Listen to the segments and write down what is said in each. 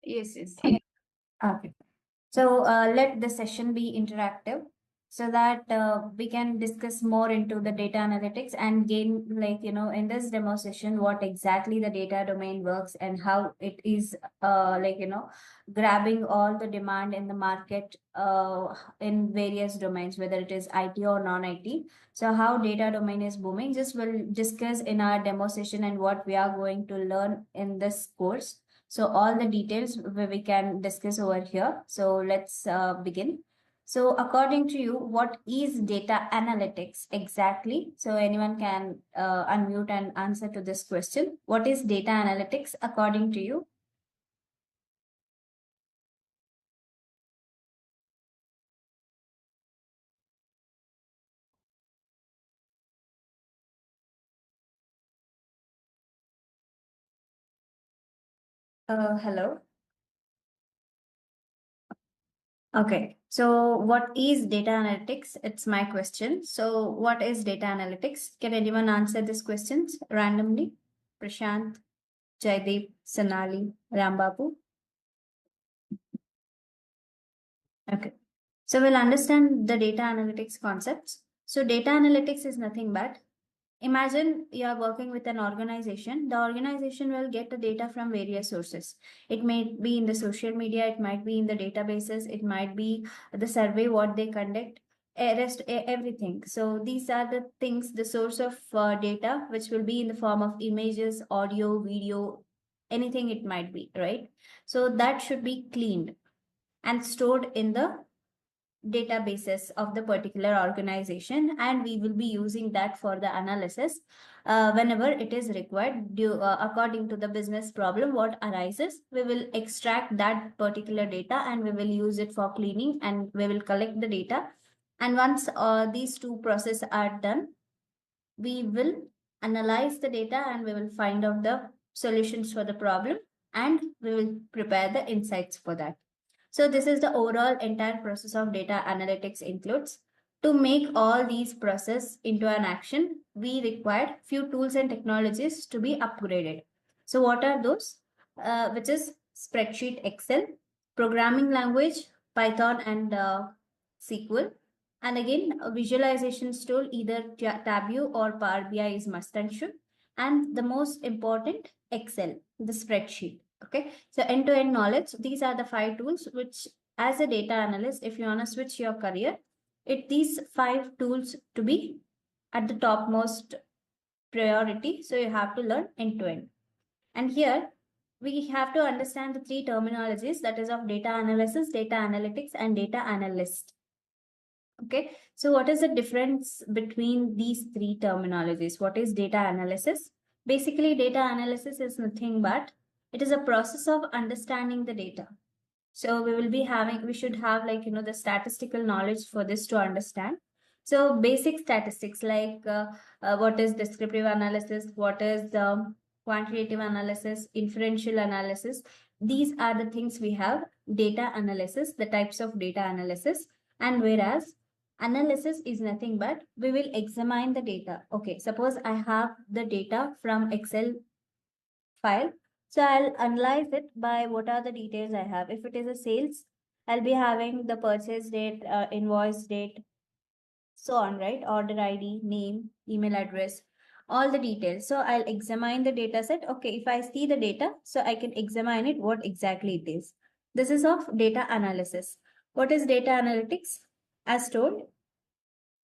Yes, yes. Okay. So let the session be interactive so that we can discuss more into the data analytics and gain, like, in this demo session, what exactly the data domain works and how it is, grabbing all the demand in the market in various domains, whether it is IT or non-IT. So how data domain is booming, just we'll discuss in our demo session and what we are going to learn in this course. So all the details we can discuss over here. So let's begin. So according to you, what is data analytics exactly? So anyone can unmute and answer to this question. What is data analytics according to you? Hello. Okay. So what is data analytics? It's my question. So what is data analytics? Can anyone answer these questions randomly? Prashant, Jaideep, Sonali, Rambabu. Okay. So we'll understand the data analytics concepts. So data analytics is nothing but, imagine you are working with an organization. The organization will get the data from various sources. It may be in the social media, it might be in the databases, it might be the survey what they conduct, everything. So these are the things, the source of data, which will be in the form of images, audio, video, anything it might be, right? So that should be cleaned and stored in the databases of the particular organization, and we will be using that for the analysis whenever it is required according to the business problem what arises. We will extract that particular data and we will use it for cleaning, and we will collect the data. And once these two processes are done, we will analyze the data and we will find out the solutions for the problem, and we will prepare the insights for that. So this is the overall entire process of data analytics includes. To make all these process into an action, we required few tools and technologies to be upgraded. So what are those? Which is spreadsheet Excel, programming language, Python and SQL. And again, a visualizations tool, either Tableau or Power BI is must and should. And the most important, Excel, the spreadsheet. Okay, so end-to-end knowledge, these are the 5 tools which, as a data analyst, if you want to switch your career, these 5 tools to be at the topmost priority. So you have to learn end-to-end. And here we have to understand the 3 terminologies, that is of data analysis, data analytics, and data analyst. Okay, so what is the difference between these 3 terminologies? What is data analysis? Basically, data analysis is nothing but it is a process of understanding the data. So we should have, like, the statistical knowledge for this to understand. So basic statistics like what is descriptive analysis, what is the quantitative analysis, inferential analysis. These are the things we have. Data analysis, the types of data analysis. And whereas analysis is nothing but we will examine the data. Okay, suppose I have the data from Excel file. So I'll analyze it by what are the details I have. If it is a sales, I'll be having the purchase date, invoice date, so on, right? Order ID, name, email address, all the details. So I'll examine the data set. Okay, if I see the data, so I can examine it, what exactly it is. This is of data analysis. What is data analytics? As told,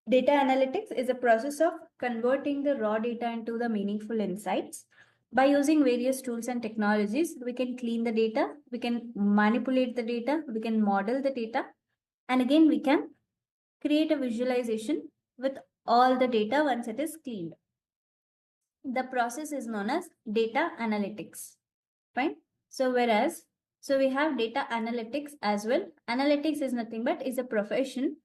data analytics is a process of converting the raw data into the meaningful insights. By using various tools and technologies, we can clean the data, we can manipulate the data, we can model the data, and again, we can create a visualization with all the data once it is cleaned. The process is known as data analytics. Fine. So we have data analytics as well. Analytics is nothing but is a profession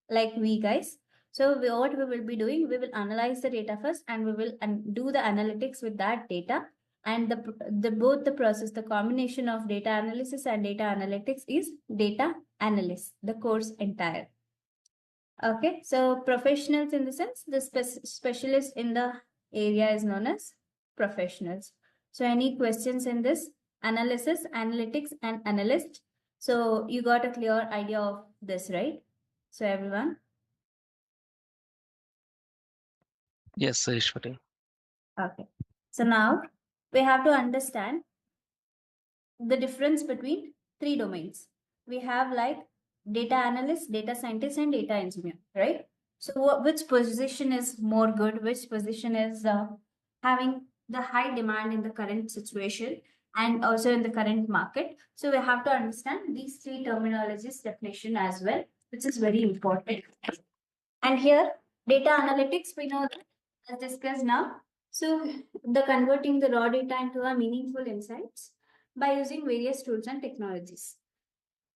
like we guys. So what we will be doing, we will analyze the data first and we will do the analytics with that data. And both the process, the combination of data analysis and data analytics is data analyst, the course entire. Okay, so professionals in the sense, the specialist in the area is known as professionals. So any questions in this? analysis, analytics, and analyst. So you got a clear idea of this, right? So everyone. Yes, Ishwari. Okay. So now we have to understand the difference between three domains. We have like data analyst, data scientist, and data engineer, right? So which position is more good? Which position is having the high demand in the current situation and also in the current market? So we have to understand these three terminologies definition as well, which is very important. And here, data analytics, we know that as discussed now. So the converting the raw data into a meaningful insights by using various tools and technologies.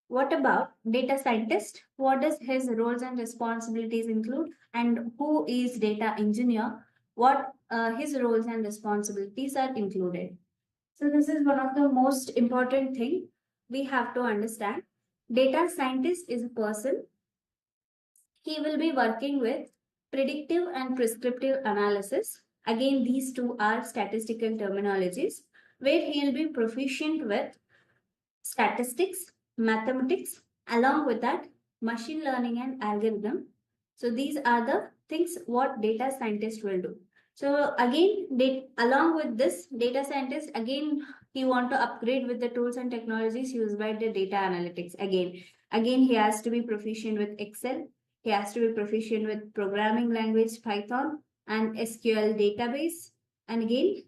What about data scientist? What does his roles and responsibilities include? And who is data engineer? What his roles and responsibilities are included? So this is one of the most important thing we have to understand. Data scientist is a person. He will be working with predictive and prescriptive analysis. Again, these two are statistical terminologies where he'll be proficient with statistics, mathematics, along with that, machine learning and algorithm. So these are the things what data scientist will do. So again, along with this data scientist, again, he want to upgrade with the tools and technologies used by the data analytics. Again, he has to be proficient with Excel. He has to be proficient with programming language Python and SQL database. And again,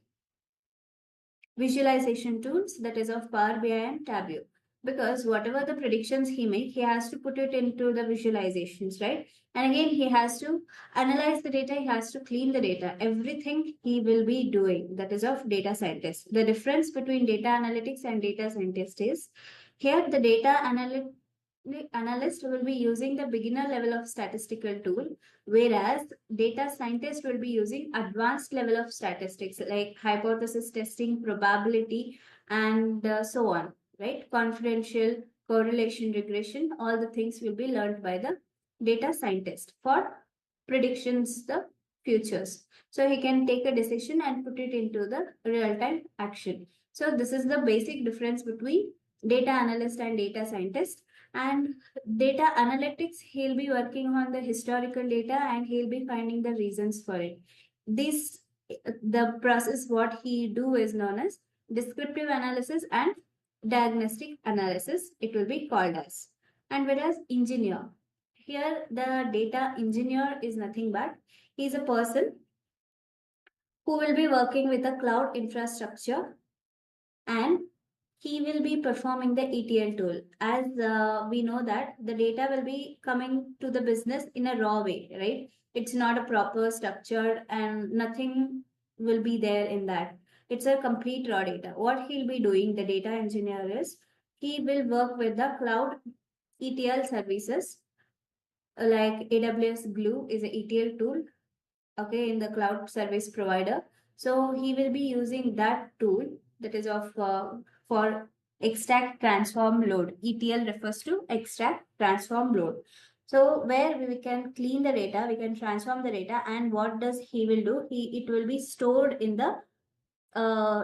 visualization tools, that is of Power BI and Tableau. Because whatever the predictions he make, he has to put it into the visualizations, right? And again, he has to analyze the data, he has to clean the data. Everything he will be doing, that is of data scientist. The difference between data analytics and data scientist is here the data analyst will be using the beginner level of statistical tool, whereas data scientist will be using advanced level of statistics like hypothesis testing, probability, and so on, right? Confidential, correlation, regression, all the things will be learned by the data scientist for predictions the futures. So he can take a decision and put it into the real-time action. So this is the basic difference between data analyst and data scientist. And data analytics, he'll be working on the historical data and he'll be finding the reasons for it. This, the process what he do is known as descriptive analysis and diagnostic analysis, it will be called as. And whereas engineer, here the data engineer is nothing but he's a person who will be working with a cloud infrastructure and he will be performing the ETL tool. As we know that the data will be coming to the business in a raw way, right? It's not a proper structured and nothing will be there in that. It's a complete raw data. What he'll be doing, the data engineer is, he will work with the cloud ETL services like AWS Glue is a ETL tool, okay, in the cloud service provider. So he will be using that tool that is of for extract transform load. ETL refers to extract transform load. So where we can clean the data, we can transform the data, and what does he will do? It will be stored in the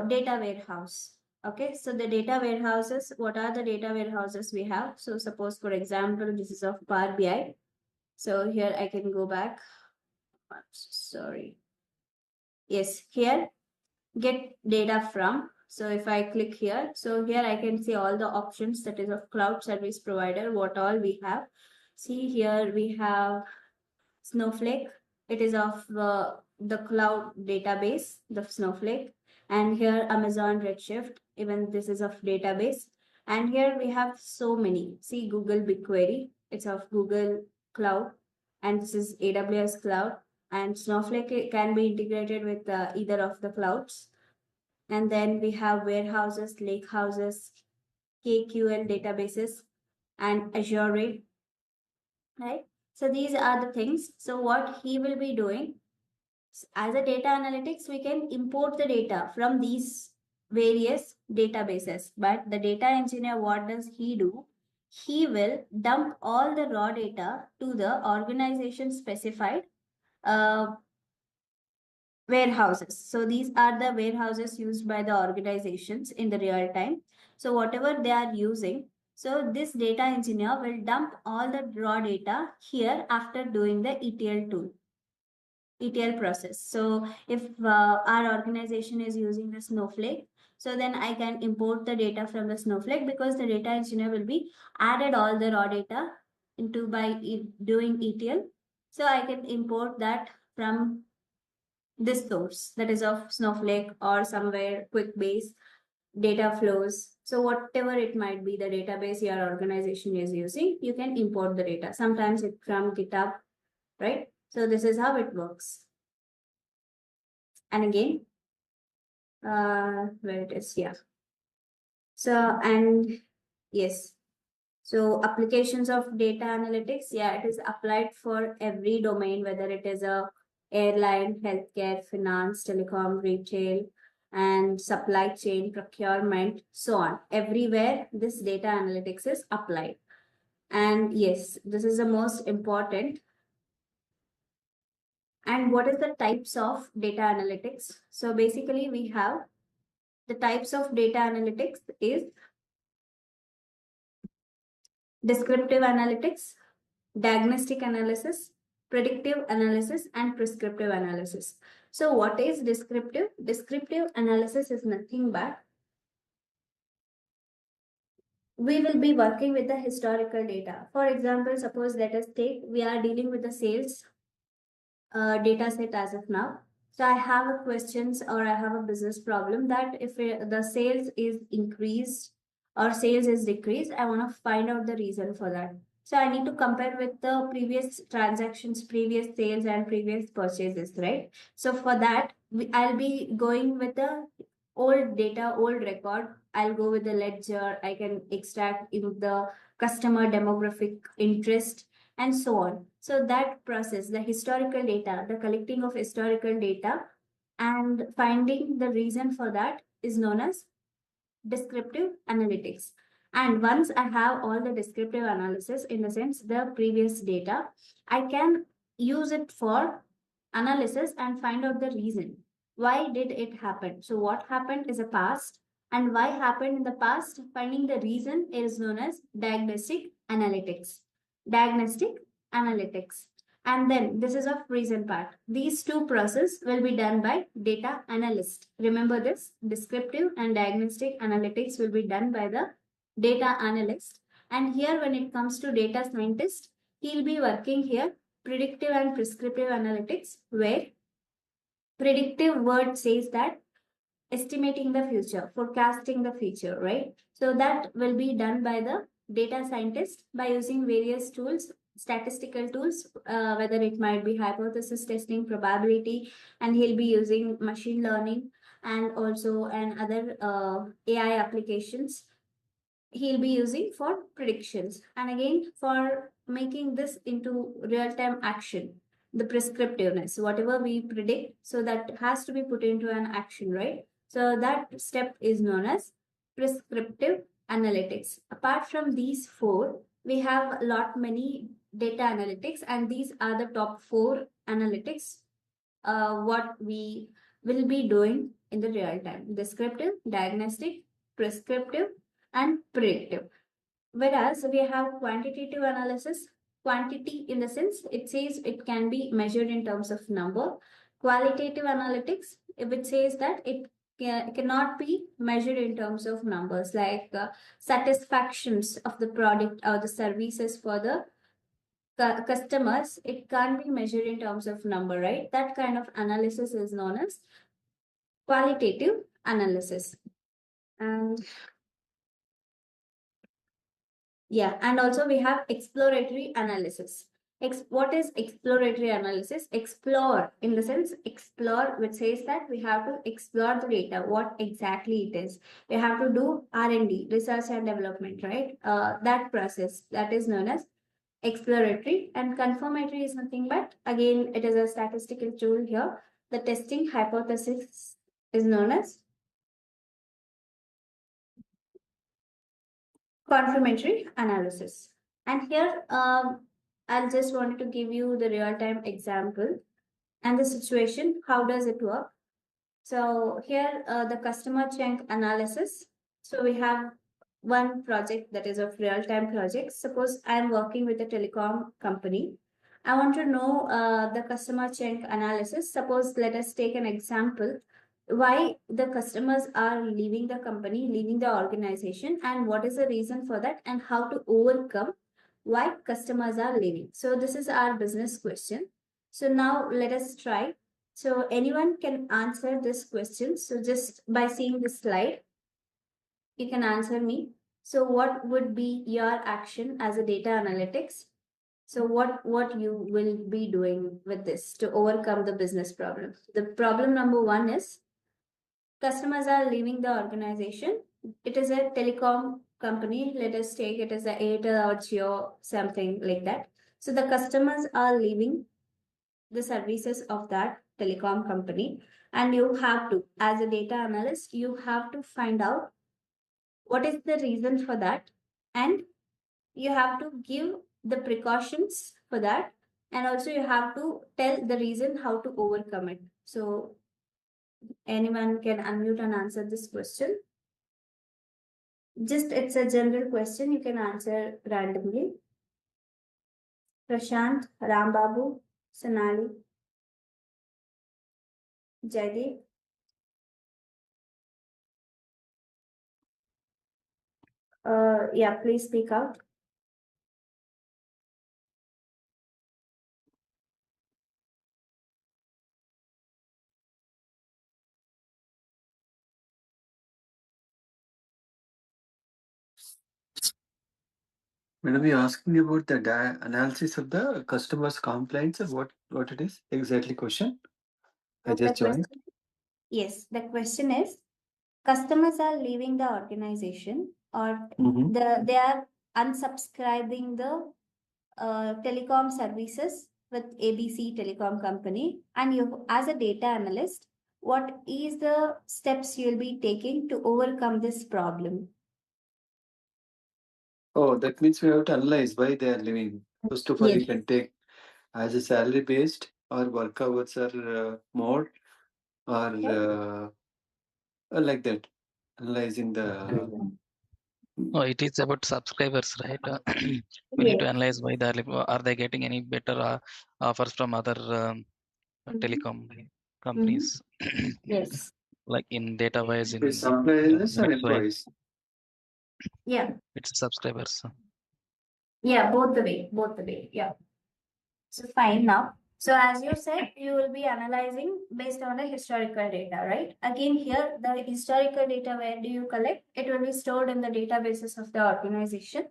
data warehouse. Okay, so the data warehouses, what are the data warehouses we have? So suppose for example, this is of Power BI. So here I can go back. Sorry. Yes, here get data from. So if I click here, so here I can see all the options that is of cloud service provider, what all we have. See here we have Snowflake. It is of the cloud database, the Snowflake. And here Amazon Redshift, even this is of database. And here we have so many. See Google BigQuery, it's of Google Cloud. And this is AWS Cloud. And Snowflake can be integrated with either of the clouds. And then we have warehouses, lake houses, KQL databases, and Azure RAID, right? So these are the things. So what he will be doing as a data analytics, we can import the data from these various databases. But the data engineer, what does he do? He will dump all the raw data to the organization specified warehouses. So these are the warehouses used by the organizations in the real time. So whatever they are using, so this data engineer will dump all the raw data here after doing the ETL process. So if our organization is using the Snowflake, so then I can import the data from the Snowflake, because the data engineer will be added all the raw data into by doing ETL. So I can import that from this source, that is of Snowflake or somewhere QuickBase, data flows. So whatever it might be, the database your organization is using, you can import the data. Sometimes it from GitHub, right? So this is how it works. And again, where it is, yeah. So, and yes, so applications of data analytics, yeah, it is applied for every domain, whether it is a airline, healthcare, finance, telecom, retail, and supply chain, procurement, so on. Everywhere this data analytics is applied. And yes, this is the most important. And what is the types of data analytics? So basically we have the types of data analytics is descriptive analytics, diagnostic analysis, predictive analysis, and prescriptive analysis. So what is descriptive? Descriptive analysis is nothing but we will be working with the historical data. For example, suppose let us take, we are dealing with the sales data set as of now. So I have a questions or I have a business problem that if the sales is increased or sales is decreased, I want to find out the reason for that. So I need to compare with the previous transactions, previous sales and previous purchases, right? So for that, I'll be going with the old data, old record. I'll go with the ledger. I can extract in the customer demographic interest and so on. So that process, the historical data, the collecting of historical data and finding the reason for that is known as descriptive analytics. And once I have all the descriptive analysis, in the sense the previous data, I can use it for analysis and find out the reason. Why did it happen? So what happened is a past, and why happened in the past, finding the reason is known as diagnostic analytics. Diagnostic analytics. And then this is of reason part. These two process will be done by data analyst. Remember this, descriptive and diagnostic analytics will be done by the data analyst. And here when it comes to data scientist, he'll be working here predictive and prescriptive analytics, where predictive word says that estimating the future, forecasting the future, right? So that will be done by the data scientist by using various tools, statistical tools, whether it might be hypothesis testing, probability, and he'll be using machine learning and also and other AI applications he'll be using for predictions. And again, for making this into real-time action, the prescriptiveness, whatever we predict, so that has to be put into an action, right? So that step is known as prescriptive analytics. Apart from these four, we have a lot many data analytics, and these are the top four analytics what we will be doing in the real time: descriptive, diagnostic, prescriptive, and predictive. Whereas we have quantitative analysis, quantity in the sense it says it can be measured in terms of number. Qualitative analytics, if it says that it cannot be measured in terms of numbers, like satisfactions of the product or the services for the customers, it can't be measured in terms of number, right? That kind of analysis is known as qualitative analysis. And yeah, and also we have exploratory analysis. What is exploratory analysis? Explore in the sense explore, which says that we have to explore the data, what exactly it is. We have to do R&D, research and development, right? That process, that is known as exploratory. And confirmatory is nothing but, again, it is a statistical tool here. The testing hypothesis is known as confirmatory analysis. And here, I'll just wanted to give you the real-time example. and the situation, how does it work? So here the customer chunk analysis. So we have one project that is of real-time project. Suppose I'm working with a telecom company. I want to know the customer chunk analysis. Suppose let us take an example why the customers are leaving the company, leaving the organization, and what is the reason for that, and how to overcome why customers are leaving. So this is our business question. So now let us try. So anyone can answer this question. So just by seeing this slide, you can answer me. So what would be your action as a data analytics? So what you will be doing with this to overcome the business problem? The problem number one is customers are leaving the organization. It is a telecom company. Let us take it as a Airtel or Jio, something like that. So the customers are leaving the services of that telecom company, and you have to, as a data analyst, you have to find out what is the reason for that, and you have to give the precautions for that, and also you have to tell the reason how to overcome it. So anyone can unmute and answer this question. Just it's a general question, you can answer randomly. Prashant, Rambabu, Sonali, Jaideep. Yeah, please speak out. Madam, you're asking about the analysis of the customer's complaints or what it is exactly question? I The just joined. question, yes, the question is customers are leaving the organization, or they are unsubscribing the telecom services with ABC Telecom Company, and you, as a data analyst, what is the steps you'll be taking to overcome this problem? Oh, that means we have to analyze why they are leaving. First of all, you Yes. can take as a salary based or work hours are more or Okay. like that. Analyzing the No, it is about subscribers, right? We need to Yes. analyze why they are they getting any better offers from other telecom companies, Yes. like in data wise, in employees or minutes wise, employees. Yeah. it's subscribers. Yeah. Both the way. Both the way. Yeah. So fine now. So as you said, you will be analyzing based on the historical data, right? Again, here the historical data, where do you collect? It will be stored in the databases of the organization,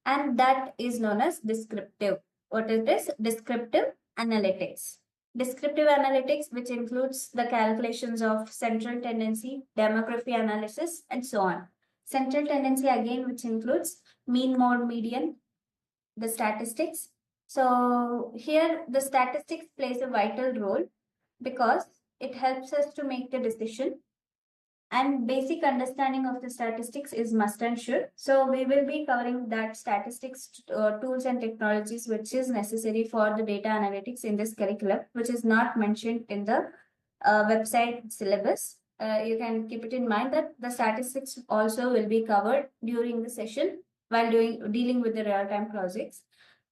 and that is known as descriptive. What is this? Descriptive analytics. Descriptive analytics, which includes the calculations of central tendency, demography analysis, and so on. Central tendency again, which includes mean, mode, median, the statistics. So here the statistics plays a vital role because it helps us to make the decision, and basic understanding of the statistics is must and should. So we will be covering that statistics tools and technologies which is necessary for the data analytics in this curriculum, which is not mentioned in the website syllabus. You can keep it in mind that the statistics also will be covered during the session while dealing with the real-time projects.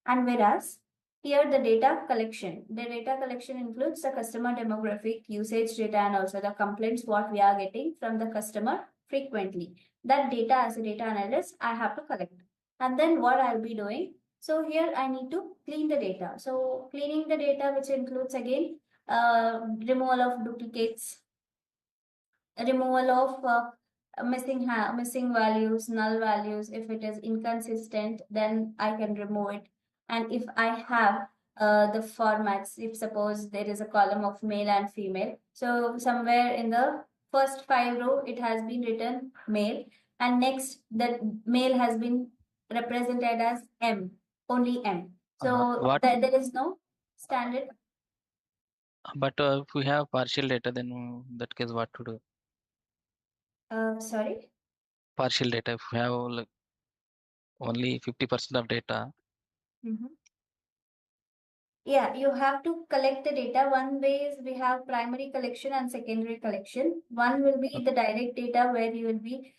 And whereas here the data collection includes the customer demographic, usage data, and also the complaints what we are getting from the customer frequently. That data, as a data analyst, I have to collect. And then what I'll be doing, so here I need to clean the data. So cleaning the data, which includes again removal of duplicates, removal of missing values, null values. If it is inconsistent, then I can remove it. And if I have the formats, if suppose there is a column of male and female, so somewhere in the first 5 row it has been written male, and next the male has been represented as M, only M. So What? there is no standard. But if we have partial data, then in that case, what to do? Sorry. Partial data. If we have like only 50% of data, Mhm. Yeah, you have to collect the data. One way is we have primary collection and secondary collection. One will be the direct data where you will be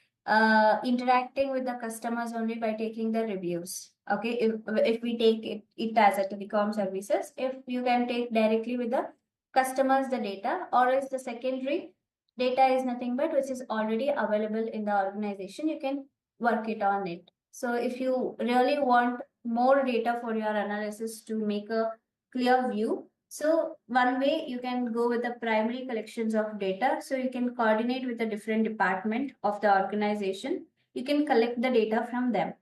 interacting with the customers only by taking the reviews. Okay, if we take it as a telecom services, if you can take directly with the customers the data, or else the secondary data is nothing but which is already available in the organization, you can work it on it. So if you really want more data for your analysis to make a clear view, so one way you can go with the primary collections of data. So you can coordinate with a different department of the organization. You can collect the data from them.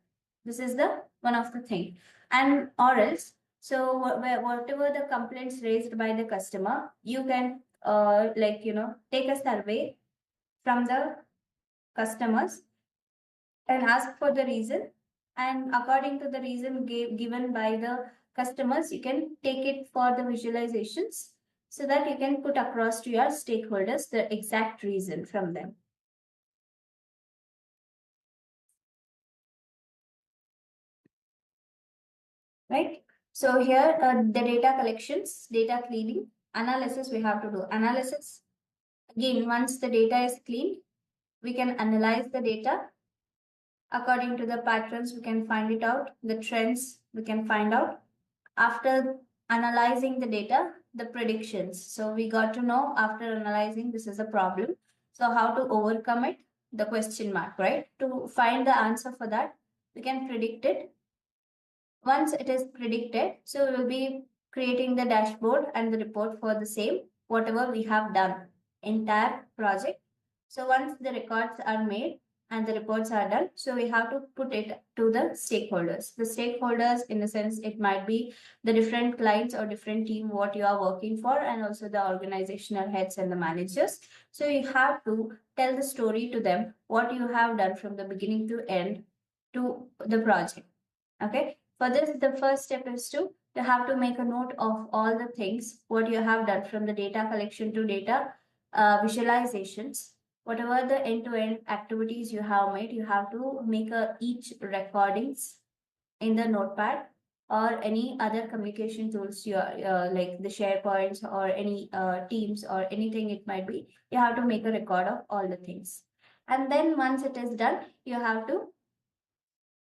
This is the one of the thing. And or else, so whatever the complaints raised by the customer, you can take a survey from the customers and ask for the reason, and according to the reason given by the customers, you can take it for the visualizations so that you can put across to your stakeholders the exact reason from them. Right? So here the data collections, data cleaning, analysis we have to do. Analysis, again, once the data is cleaned, we can analyze the data. According to the patterns, we can find it out. The trends, we can find out. After analyzing the data, the predictions. So we got to know after analyzing this is a problem. So how to overcome it? The question mark, right? To find the answer for that, we can predict it. Once it is predicted, so we will be creating the dashboard and the report for the same, whatever we have done, entire project. So once the records are made and the reports are done, so we have to put it to the stakeholders. The stakeholders, in a sense, it might be the different clients or different team what you are working for, and also the organizational heads and the managers. So you have to tell the story to them, what you have done from the beginning to end to the project. Okay. For this, the first step is to have to make a note of all the things what you have done from the data collection to data visualizations. Whatever the end-to-end activities you have made, you have to make each recordings in the notepad or any other communication tools you are like the SharePoints or any Teams or anything it might be. You have to make a record of all the things. And then once it is done, you have to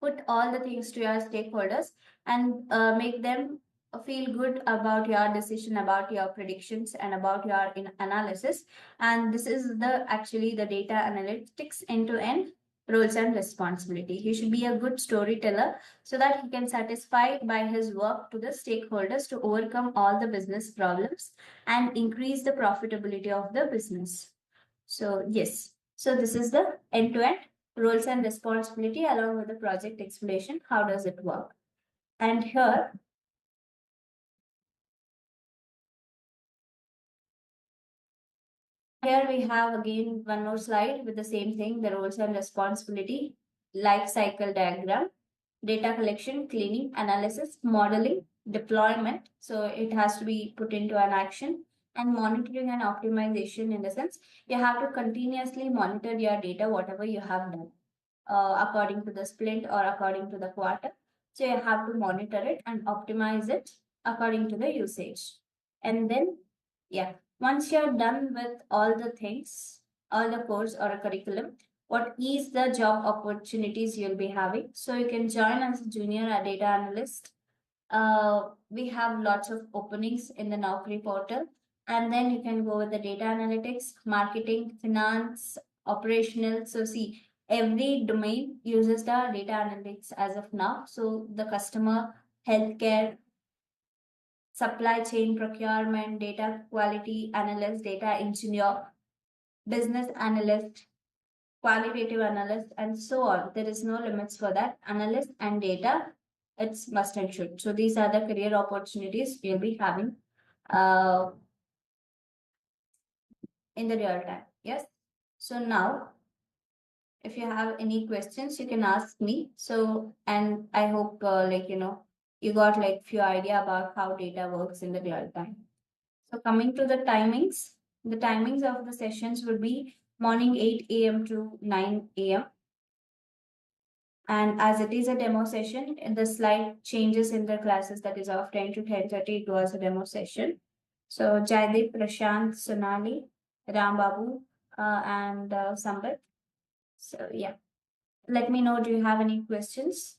put all the things to your stakeholders and make them feel good about your decision, about your predictions, and about your analysis. And this is the actually the data analytics end-to-end roles and responsibility. He should be a good storyteller so that he can satisfy by his work to the stakeholders to overcome all the business problems and increase the profitability of the business. So yes, so this is the end-to-end roles and responsibility along with the project explanation. How does it work? And here we have again one more slide with the same thing, the roles and responsibility, life cycle diagram, data collection, cleaning, analysis, modeling, deployment. So it has to be put into an action, and monitoring and optimization, in the sense you have to continuously monitor your data, whatever you have done. According to the sprint or according to the quarter. So you have to monitor it and optimize it according to the usage. And then, yeah, once you're done with all the things, all the course or a curriculum, what is the job opportunities you'll be having? So you can join as a junior data analyst. We have lots of openings in the Naukri portal. And then you can go with the data analytics, marketing, finance, operational. So see, every domain uses the data analytics as of now. So the customer, healthcare, supply chain, procurement, data quality analyst, data engineer, business analyst, qualitative analyst, and so on. There is no limits for that. Analyst and data, it's must and should. So these are the career opportunities you'll be having in the real time. Yes. So now, if you have any questions, you can ask me. So, and I hope you got like few idea about how data works in the real time. So coming to the timings of the sessions would be morning 8 a.m. to 9 a.m. And as it is a demo session, the slide changes in the classes, that is of 10 to 10:30, it was a demo session. So Jaideep, Prashant, Sonali, Ram Babu, and Sambat. So yeah, let me know, do you have any questions?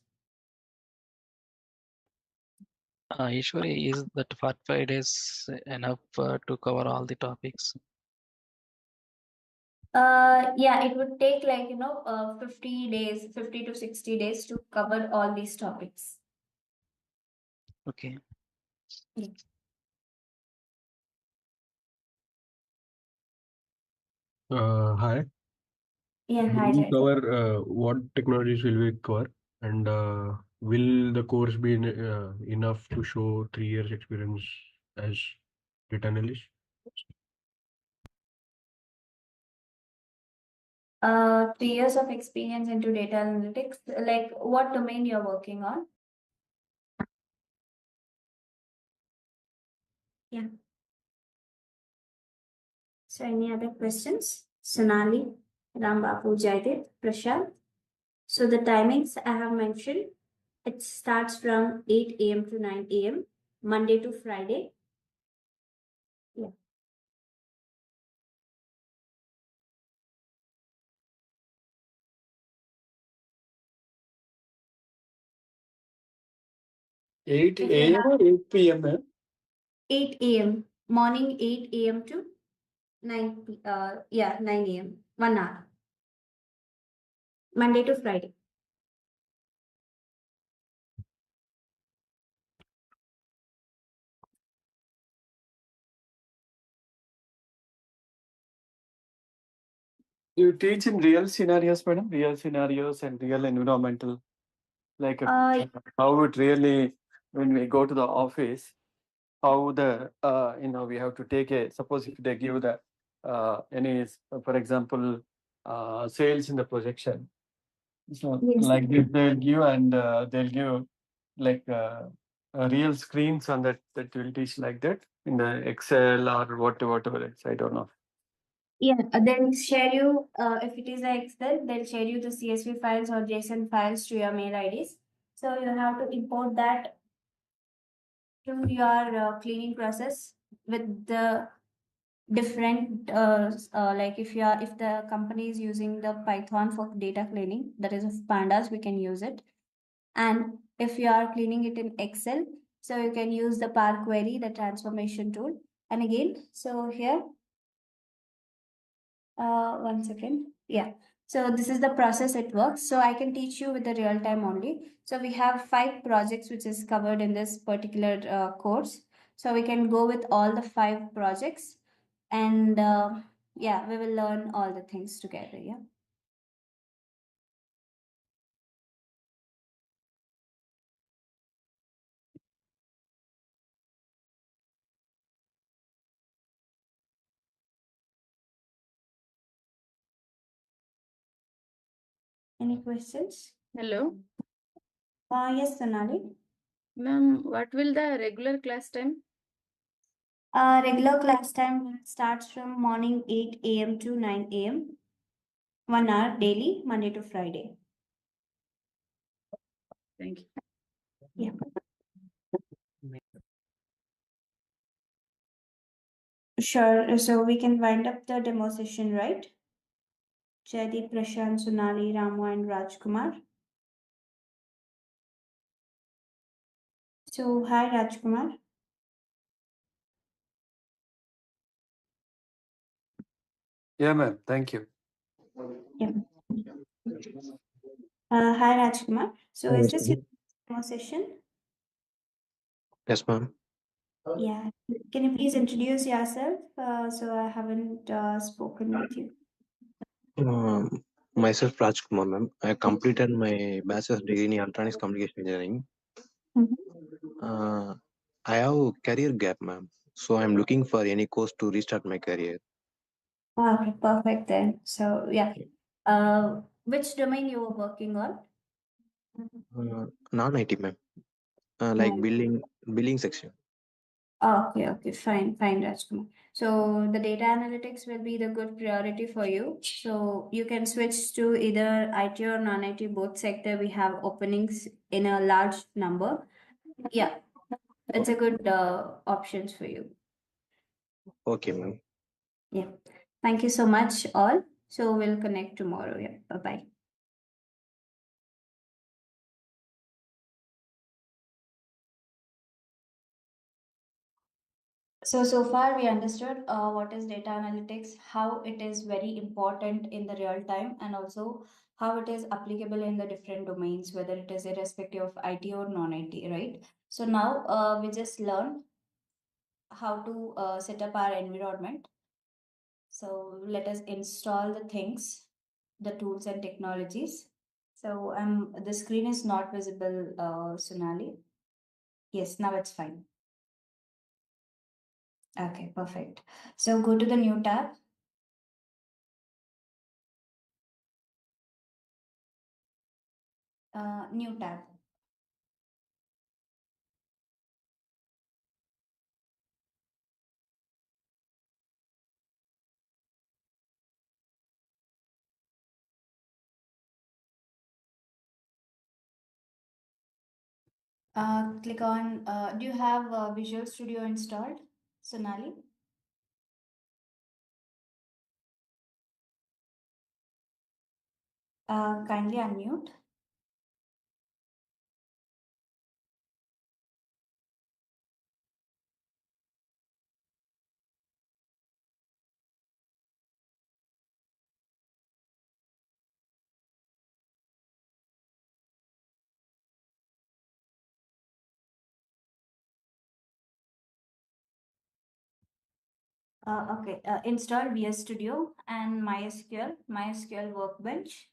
Ishwari, is that 45 days enough to cover all the topics? Yeah, it would take 50 days, 50 to 60 days to cover all these topics. Okay. Yeah. Hi. Yeah, hi, Will we Jaideep. cover what technologies will we cover, and will the course be enough to show 3 years experience as data analyst? 3 years of experience into data analytics, like what domain you're working on? Yeah. So any other questions? Sonali, Rambabu, Jaideep, Prashant. So the timings I have mentioned, it starts from 8 a.m. to 9 a.m., Monday to Friday. Yeah. Eight If you a.m. have or 8 p.m. ma'am? 8 a.m., morning 8 a.m. to 9 a.m., 1 hour, Monday to Friday. You teach in real scenarios, madam? Real scenarios and real environmental, like how it really, when we go to the office, how the we have to take a, suppose if they give the any, for example, sales in the projection. So Yes. like this they'll give, and they'll give like real screens on that will teach like that in the Excel or whatever else, I don't know. Yeah, they'll share you, if it is a Excel, they'll share you the CSV files or JSON files to your mail IDs. So you have to import that to your cleaning process with the different, like if the company is using the Python for data cleaning, that is of pandas, we can use it. And if you are cleaning it in Excel, so you can use the Power Query, the transformation tool. And again, so here, 1 second. Yeah. So this is the process it works. So I can teach you with the real time only. So we have 5 projects which is covered in this particular course. So we can go with all the 5 projects, and yeah, we will learn all the things together. Yeah. Any questions? Hello, Yes, Sonali. ma'am. What will the regular class time? Regular class time starts from morning 8 a.m. to 9 a.m. 1 hour daily, Monday to Friday. Thank you. Yeah. Sure. So we can wind up the demo session, right? Jaideep, Prashant, Sonali, Ramu, and Rajkumar. So, hi, Rajkumar. Yeah, ma'am. Thank you. Yeah. Hi, Rajkumar. So, is this your demo session? Yes, ma'am. Yeah. Can you please introduce yourself? So, I haven't spoken with you. Myself, Rajkumar, ma'am. I completed my bachelor's degree in electronics communication engineering. I have career gap, ma'am. So I'm looking for any course to restart my career. Okay, perfect then. So, yeah. Which domain you were working on? Non-IT, ma'am. Like No. billing section. Okay, fine, Rajkumar. So the data analytics will be the good priority for you. So you can switch to either IT or non-IT, both sector. We have openings in a large number. Yeah, it's a good options for you. Okay, ma'am. Yeah. Thank you so much, all. So we'll connect tomorrow. Yeah. Bye-bye. So far we understood what is data analytics, how it is very important in the real time, and also how it is applicable in the different domains, whether it is irrespective of IT or non-IT, right? So now we just learned how to set up our environment. So let us install the things, the tools and technologies. So the screen is not visible, Sonali. Yes, now it's fine. Okay, perfect. So go to the new tab. New tab. Click on, do you have Visual Studio installed, Sonali? Kindly unmute. Okay, install VS Studio and MySQL Workbench.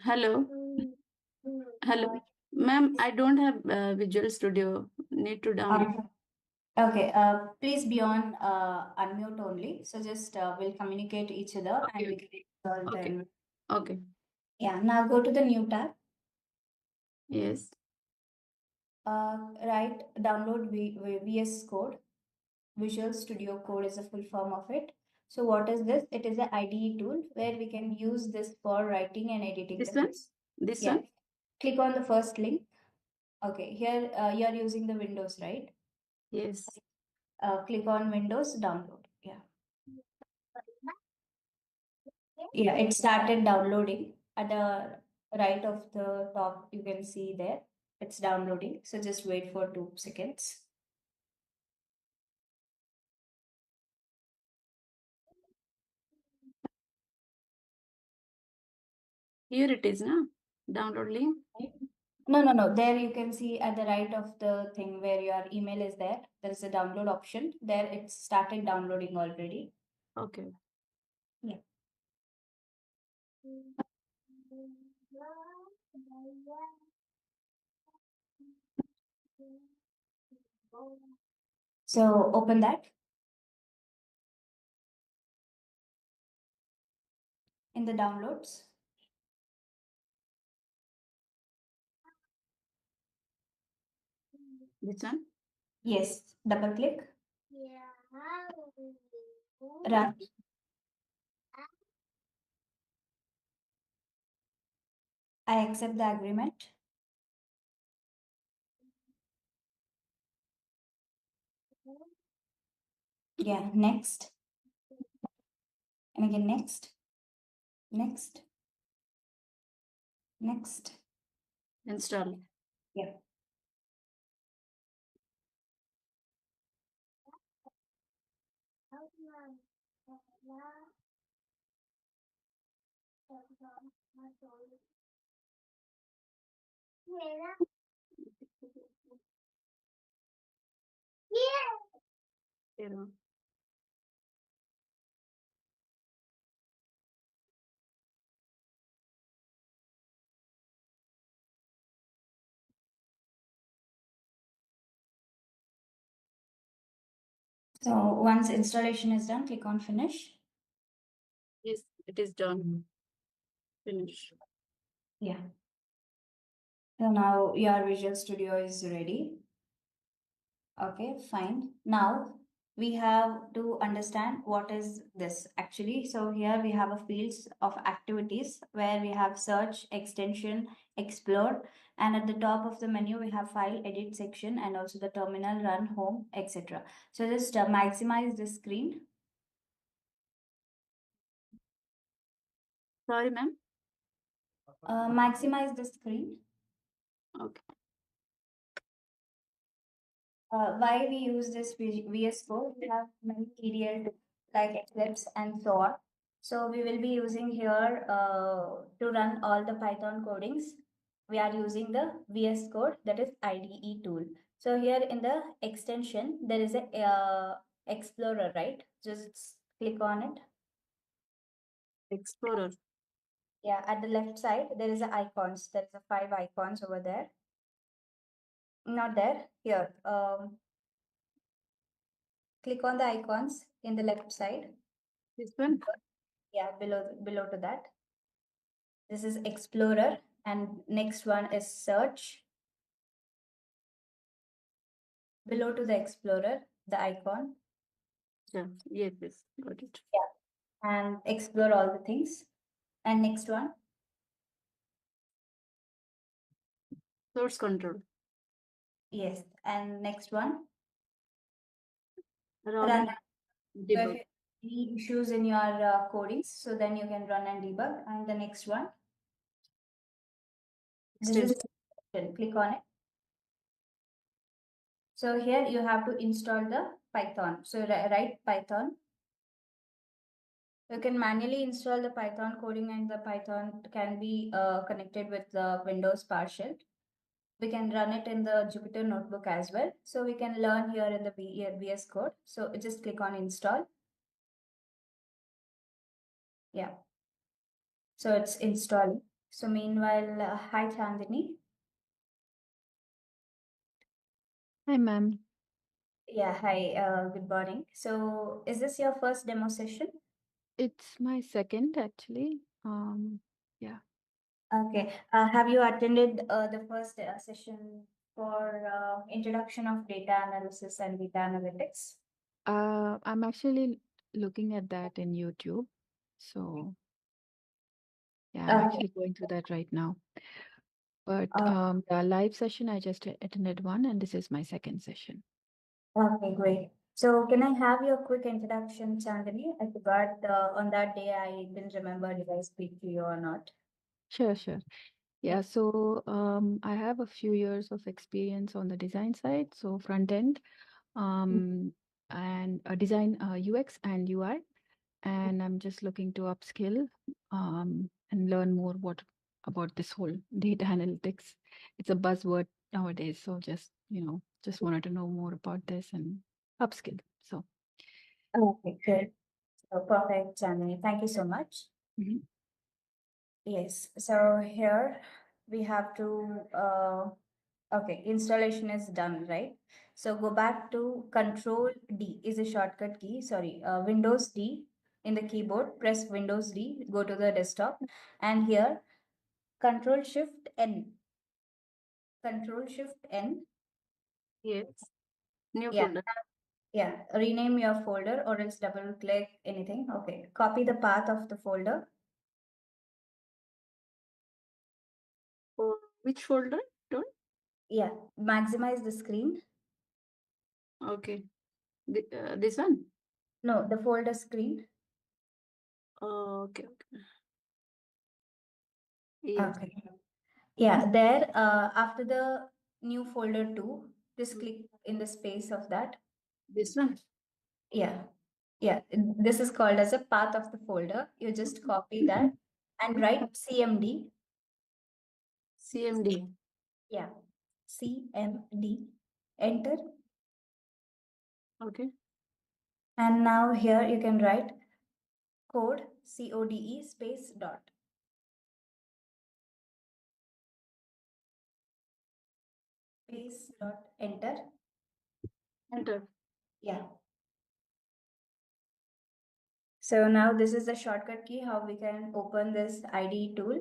Hello. Hello. Ma'am, I don't have Visual Studio. Need to download. Okay, please be on unmute only. So just we'll communicate each other and we can install Okay. them. Okay. Yeah, now go to the new tab. Yes. Right, download VS Code. Visual Studio Code is the full form of it. So what is this? It is an IDE tool where we can use this for writing and editing This the one? code. This Yeah. one? Click on the first link. Okay, here you are using the Windows, right? Yes. Click on Windows, download. Yeah. Yeah, it started downloading. At the right of the top, you can see there. It's downloading. So just wait for 2 seconds. Here it is, na? Download link. No. There you can see at the right of the thing where your email is there. There is a download option. There it's started downloading already. Okay. Yeah. So open that. In the downloads. This one? Yes. Double click. Run. I accept the agreement. Yeah. Next. And again next. Next. Next. Install. Yeah. Zero. So once installation is done, click on finish. Yes, it is done. Finish. Yeah. So now your Visual Studio is ready. Okay, fine. Now we have to understand what is this actually. So here we have a fields of activities where we have search, extension, explore, and at the top of the menu we have file, edit section, and also the terminal, run, home, etc. So just maximize the screen. Sorry, ma'am. Maximize the screen. Okay. Why we use this VS Code? We have many EDL tools like Eclipse and so on. So we will be using here to run all the Python codings. We are using the VS Code, that is IDE tool. So here in the extension, there is a Explorer, right? Just click on it. Explorer. Yeah, at the left side, there is a icons. There is a 5 icons over there. Not there, here. Click on the icons in the left side. This one. Yeah, below to that. This is Explorer, and next one is Search. Below to the Explorer, the icon. Yeah. Yes, yes. Got it. Yeah, and explore all the things. And next one, Source control. yes. And next one, Run. run. So if you Debug. have any issues in your codings, so then you can run and debug. And the next one, this is extension. Click on it. So here you have to install the Python. So write Python. You can manually install the Python coding, and the Python can be connected with the Windows PowerShell. We can run it in the Jupyter Notebook as well. So we can learn here in the VS Code. So just click on install. Yeah. So it's installing. So meanwhile, hi Chandini. Hi, ma'am. Yeah, hi. Good morning. So is this your first demo session? It's my second, actually. Yeah. Okay. Have you attended the first session for introduction of data analysis and data analytics? I'm actually looking at that in YouTube. So, yeah, I'm Okay. actually going through that right now. But Uh, the live session, I just attended one, and this is my second session. Okay, great. So can I have your quick introduction, Chandani? I forgot on that day, I didn't remember did I speak to you or not. Sure, sure. Yeah, so I have a few years of experience on the design side, so front end, and design UX and UI. And I'm just looking to upskill and learn more about this whole data analytics. It's a buzzword nowadays, so just wanted to know more about this and upskill. So Okay, good. So perfect, Chandani. Thank you so much. mhm. Yes, so here we have to, okay, installation is done, right? So go back to Control D is a shortcut key, sorry, Windows D in the keyboard, press Windows D, go to the desktop, and here Control Shift N. Control Shift N. Yes. New Yeah, folder. yeah. Rename your folder or else double click anything. Okay. Copy the path of the folder. Oh, which folder? Don't. Yeah. Maximize the screen. Okay. This one. No, the folder screen. Okay. Okay. Yes. Okay. Yeah. There, after the new folder 2, just click in the space of that. This one. Yeah. Yeah. This is called as a path of the folder. You just copy that and write CMD. CMD. Yeah. CMD. Enter. Okay. And now here you can write code CODE space dot. Space dot enter. Enter. Yeah. So now this is the shortcut key how we can open this IDE tool.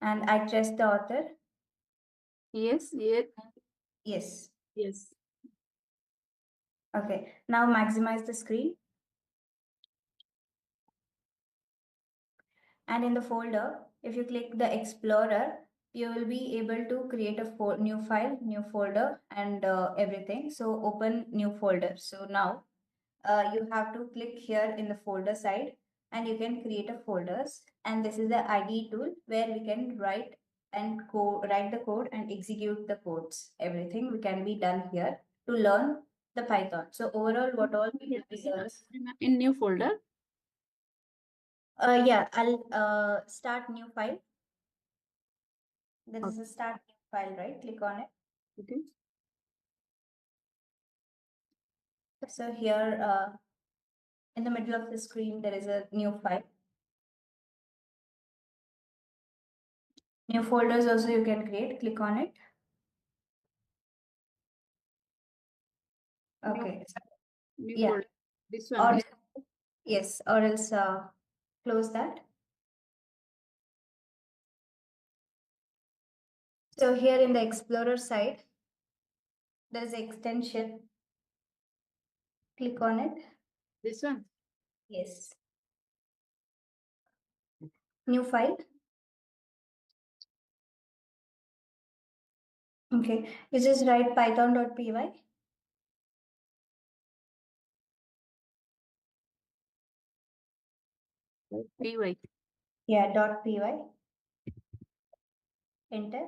And I trust the author. Yes, yes, Yes. yes. Okay. Now maximize the screen. And in the folder, if you click the Explorer, you will be able to create a new file, new folder, and everything. So open new folder. So now you have to click here in the folder side and you can create a folders. And this is the IDE tool where we can write the code and execute the codes. Everything we can be done here to learn the Python. So overall, what all we will be learning. In new folder. Yeah, I'll start new file. There is a start new file, right? Click on it. Okay. So here in the middle of the screen, there is a new file. New folders also you can create. Click on it. Okay. New Yeah. folder. This one. Or yes, or else close that. So here in the Explorer side, there is an extension. Click on it. This one. Yes. New file. Okay. You just write python.py. PY. Yeah, .py. Enter.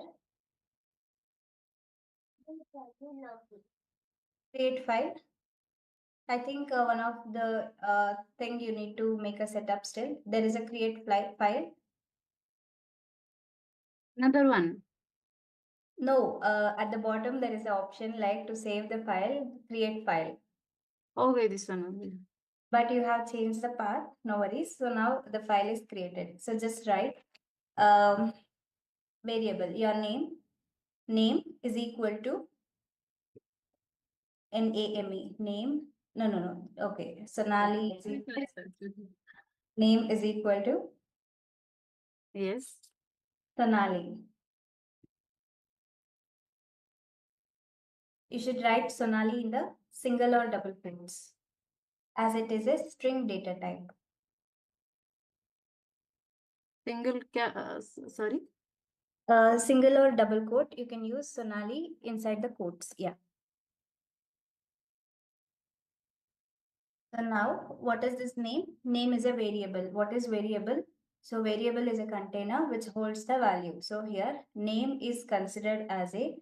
Create file. I think one of the thing you need to make a setup still. There is a create file. Another one. No, at the bottom there is an option like to save the file, create file. Okay, this one only. But you have changed the path, no worries. So now the file is created. So just write variable, your name is equal to NAME, name, no. Okay, Sonali, name is equal to Yes. Sonali. You should write Sonali in the single or double quotes as it is a string data type. Single sorry. Single or double quote, you can use Sonali inside the quotes. Yeah. So now, what is this name? Name is a variable. What is variable? So variable is a container which holds the value. So here, name is considered as a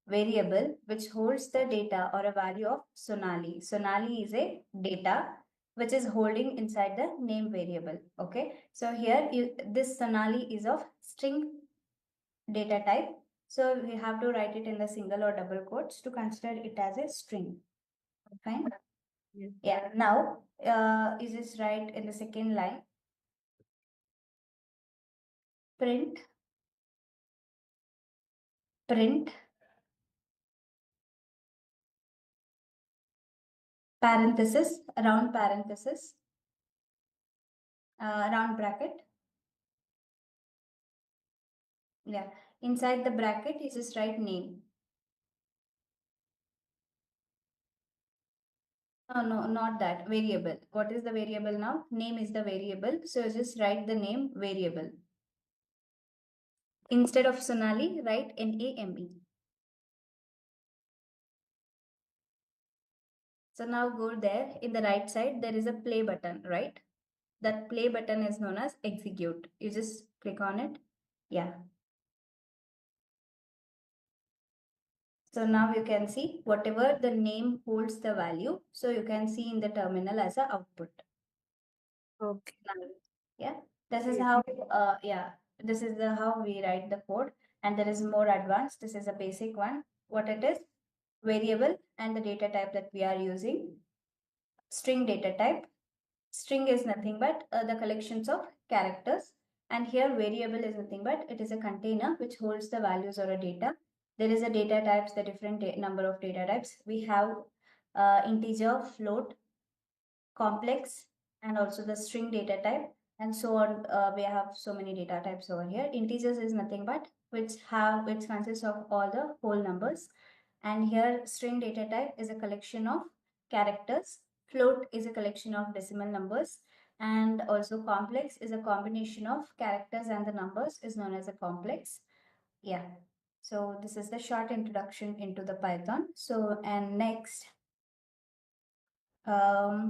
variable which holds the data or a value of Sonali. Sonali is a data which is holding inside the name variable. Okay. So here, this Sonali is of string data type. So we have to write it in the single or double quotes to consider it as a string. Fine. Yes. Yeah. Now, is this right in the second line? Print parenthesis, round parenthesis, round bracket. Yeah. Inside the bracket, you just write name. No, not that. Variable. What is the variable now? Name is the variable. So just write the name variable. Instead of Sonali, write NAME. So now go there. In the right side, there is a play button, right? That play button is known as execute. You just click on it. Yeah. So now you can see whatever the name holds the value. So you can see in the terminal as a output. Okay. Yeah. This is how, this is how we write the code. And there is more advanced. This is a basic one. What it is? Variable and the data type that we are using. String data type. String is nothing but the collections of characters. And here variable is nothing but it is a container which holds the values or a data. There is a data types, the different number of data types. We have integer, float, complex, and also the string data type. and so on. We have so many data types over here. Integers is nothing but which consists of all the whole numbers. And here string data type is a collection of characters. Float is a collection of decimal numbers. And also complex is a combination of characters and the numbers is known as a complex. Yeah. So this is the short introduction into the Python. So, and next, yeah.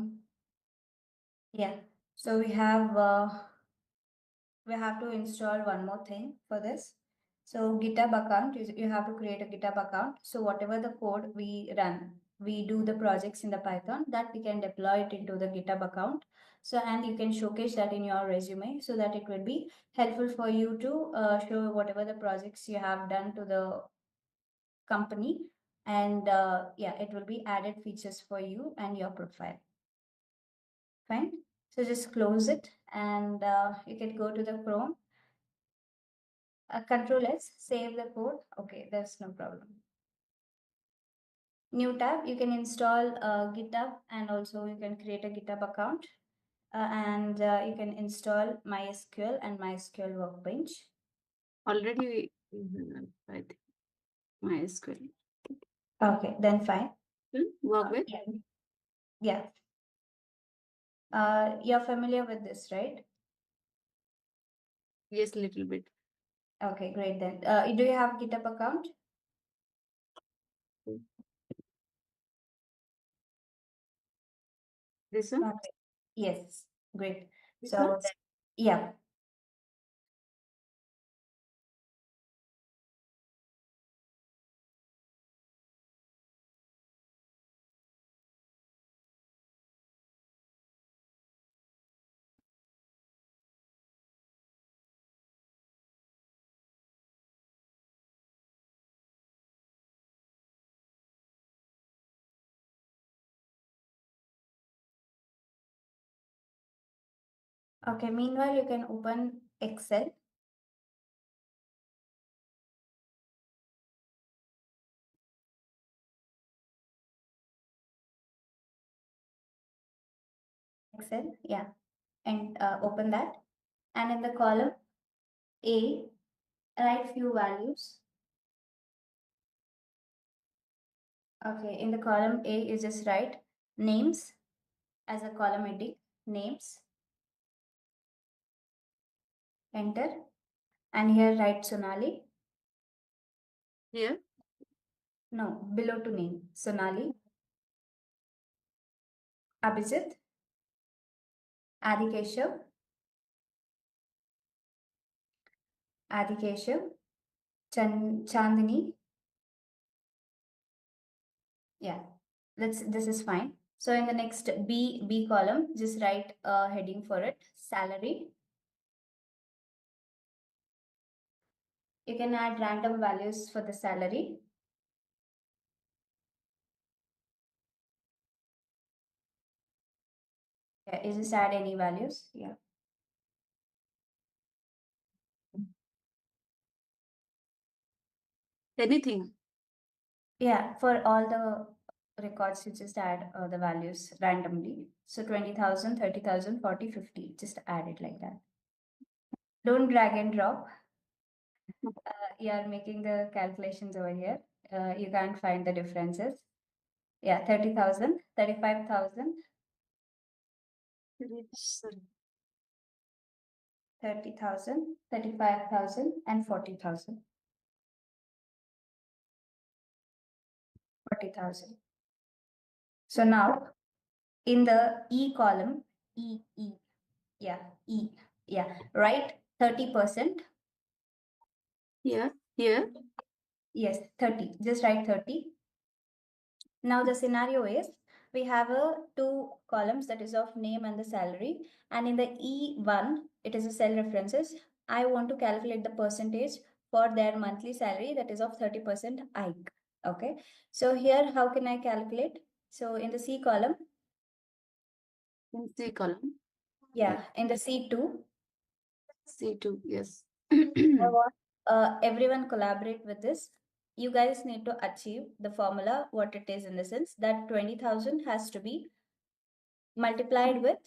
So we have to install one more thing for this. So GitHub account, you have to create a GitHub account. So whatever the code we run, we do the projects in the Python, that we can deploy it into the GitHub account. So, and you can showcase that in your resume so that it will be helpful for you to show whatever the projects you have done to the company. And yeah, it will be added features for you and your profile. Fine. So just close it and you can go to the Chrome. Control S, save the code. Okay, there's no problem. New tab, you can install GitHub and also you can create a GitHub account and you can install MySQL and MySQL Workbench. Already, I think MySQL. Okay, then fine. Work with? Yeah. You're familiar with this, right? Yes, little bit. Okay, great then. Do you have GitHub account? This one? Okay. Yes, great. This So, one? yeah. Okay, meanwhile, you can open Excel. Excel, yeah, and open that. And in the column A, write few values. Okay, in the column A, you just write names as a column heading, names. Enter. And here write Sonali. Here? No, below to name. Sonali, Abhijit, Adikeshav, Chandini. Yeah, this is fine. So in the next B column, just write a heading for it, salary. You can add random values for the salary. Yeah, you just add any values. Yeah. Anything? Yeah, for all the records, you just add the values randomly. So 20,000, 30,000, 40, 50. Just add it like that. Don't drag and drop. You are making the calculations over here. You can't find the differences. Yeah, 30,000, 35,000, 30,000, 35,000, and 40,000. 40,000. So now in the E column, write 30%. Here? Here? Yes, 30. Just write 30. Now the scenario is we have two columns, that is of name and the salary. And in the E1, it is a cell references. I want to calculate the percentage for their monthly salary, that is of 30% hike. Okay. So here, how can I calculate? So in the C column. In C column. Yeah, in the C2. C2, yes. I want everyone collaborate with this. You guys need to achieve the formula, what it is in the sense that 20,000 has to be multiplied with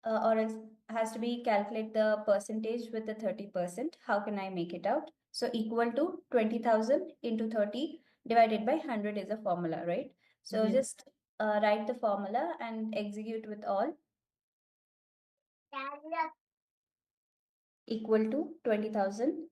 or else has to be calculate the percentage with the 30%. How can I make it out? So equal to 20,000 into 30 divided by 100 is a formula, right? So Yes. just write the formula and execute with all. Equal to 20,000